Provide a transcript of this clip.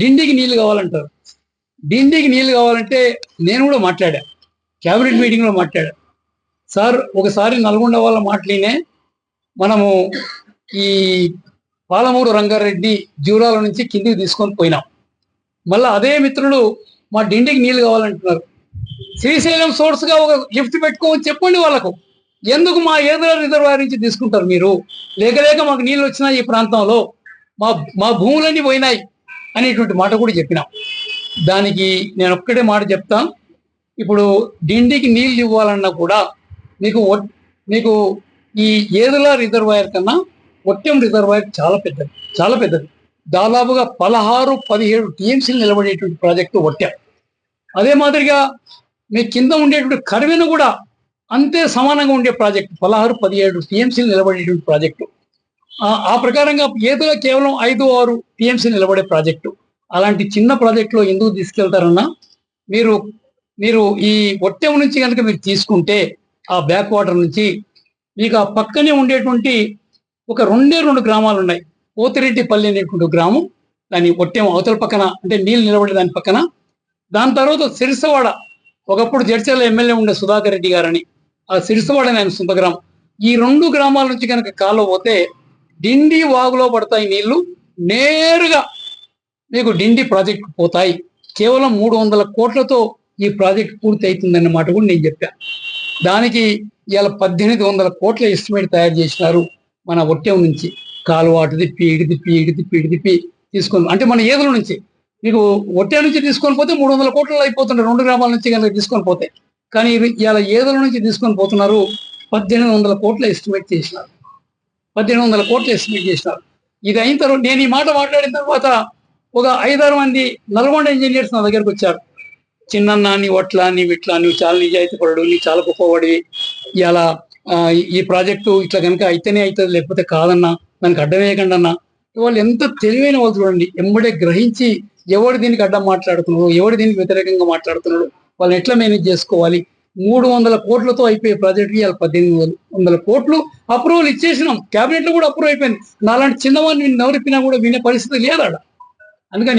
డిండికి నీళ్లు కావాలంటారు. డిండికి నీళ్లు కావాలంటే నేను కూడా మాట్లాడా, క్యాబినెట్ మీటింగ్ లో మాట్లాడా. సార్ ఒకసారి నల్గొండ వాళ్ళ మాటలినే మనము ఈ పాలమూరు రంగారెడ్డి జూరాల నుంచి కిందికి తీసుకొని పోయినాం. మళ్ళీ అదే మిత్రులు మా డిండికి నీళ్లు కావాలంటున్నారు. శ్రీశైలం సోర్స్ గా ఒక లిఫ్ట్ పెట్టుకోమని చెప్పండి వాళ్ళకు. ఎందుకు మా ఏదో రిజర్వాయర్ నుంచి తీసుకుంటారు మీరు? లేక లేక మాకు నీళ్ళు వచ్చినా ఈ ప్రాంతంలో మా మా భూములన్నీ పోయినాయి అనేటువంటి మాట కూడా చెప్పినాం. దానికి నేను ఒక్కటే మాట చెప్తాను. ఇప్పుడు డిండికి నీళ్ళు ఇవ్వాలన్నా కూడా మీకు మీకు ఈ ఏదుల రిజర్వాయర్ కన్నా ఒట్టెం రిజర్వాయర్ చాలా పెద్దది, చాలా పెద్దది. దాదాపుగా 16-17 టీఎంసీలు నిలబడేటువంటి ప్రాజెక్టు ఒట్టెం. అదే మాదిరిగా మీ కింద ఉండేటువంటి కరివెను కూడా అంతే సమానంగా ఉండే ప్రాజెక్టు, 16-17 టీఎంసీలు నిలబడేటువంటి ప్రాజెక్టు. ఆ ప్రకారంగా ఏదో కేవలం 5-6 టీఎంసీ నిలబడే ప్రాజెక్టు. అలాంటి చిన్న ప్రాజెక్టులో ఎందుకు తీసుకెళ్తారన్నా, మీరు మీరు ఈ ఒట్టెం నుంచి కనుక మీరు తీసుకుంటే ఆ బ్యాక్ వాటర్ నుంచి మీకు ఆ పక్కనే ఉండేటువంటి ఒక 2 గ్రామాలు ఉన్నాయి. పోతిరెడ్డిపల్లి అనేటువంటి గ్రామం, దాని ఒట్టెం అవతల పక్కన, అంటే నీళ్ళు నిలబడే దాని పక్కన. దాని తర్వాత సిరిసవాడ, ఒకప్పుడు జడ్చర్ల ఎమ్మెల్యే ఉండే సుధాకర్ రెడ్డి గారని, ఆ సిరిసవాడ ఆయన సొంత గ్రామం. ఈ 2 గ్రామాల నుంచి కనుక కాలువ పోతే డిండి వాగులో పడతాయి నీళ్లు, నేరుగా మీకు డిండి ప్రాజెక్టు పోతాయి. కేవలం 300 కోట్లతో ఈ ప్రాజెక్ట్ పూర్తి అవుతుందన్న మాట కూడా నేను చెప్పాను. దానికి ఇవాళ 1800 కోట్ల ఎస్టిమేట్ తయారు చేసినారు మన ఒట్టెం నుంచి. కాలువ అటు తిప్పి ఇటు తిప్పి ఇటు తిప్పి ఇటు తిప్పి తీసుకొని, అంటే మన ఏదుల నుంచి మీకు ఒట్టెం నుంచి తీసుకొని పోతే 300 కోట్లలో అయిపోతుంటారు 2 గ్రామాల నుంచి కనుక తీసుకొని పోతే. కానీ ఇవాళ ఏదుల నుంచి తీసుకొని పోతున్నారు 1800 కోట్ల ఎస్టిమేట్ చేసినారు. 1800 కోట్లు ఎస్టిమేట్ చేసినారు. ఇది అయిన తర్వాత నేను ఈ మాట మాట్లాడిన తర్వాత ఒక 5-6 మంది నల్గొండ ఇంజనీర్స్ నా దగ్గరకు వచ్చారు. చిన్న నీ ఒట్లా నీ విట్లా, నువ్వు చాలా నిజాయితీ పడు, నీ చాలా గొప్పవాడివి, ఇలా ఈ ప్రాజెక్టు ఇట్లా కనుక అయితేనే అవుతుంది, లేకపోతే కాదన్నా, దానికి అడ్డం వేయకండి అన్నా. వాళ్ళు ఎంత తెలివైన వాళ్ళు చూడండి. ఎంబడే గ్రహించి ఎవడు దీనికి అడ్డం మాట్లాడుతున్నాడు, ఎవడు దీనికి వ్యతిరేకంగా మాట్లాడుతున్నాడు, వాళ్ళని ఎట్లా మేనేజ్ చేసుకోవాలి. 300 కోట్లతో అయిపోయే ప్రాజెక్టుకి ఇవాళ 1800 కోట్లు అప్రూవల్ ఇచ్చేసినాం. క్యాబినెట్ లో కూడా అప్రూవ్ అయిపోయింది. నాలాంటి చిన్నవాడిని నవరిప్పినా కూడా వినే పరిస్థితి లేదు ఆడ. అందుకని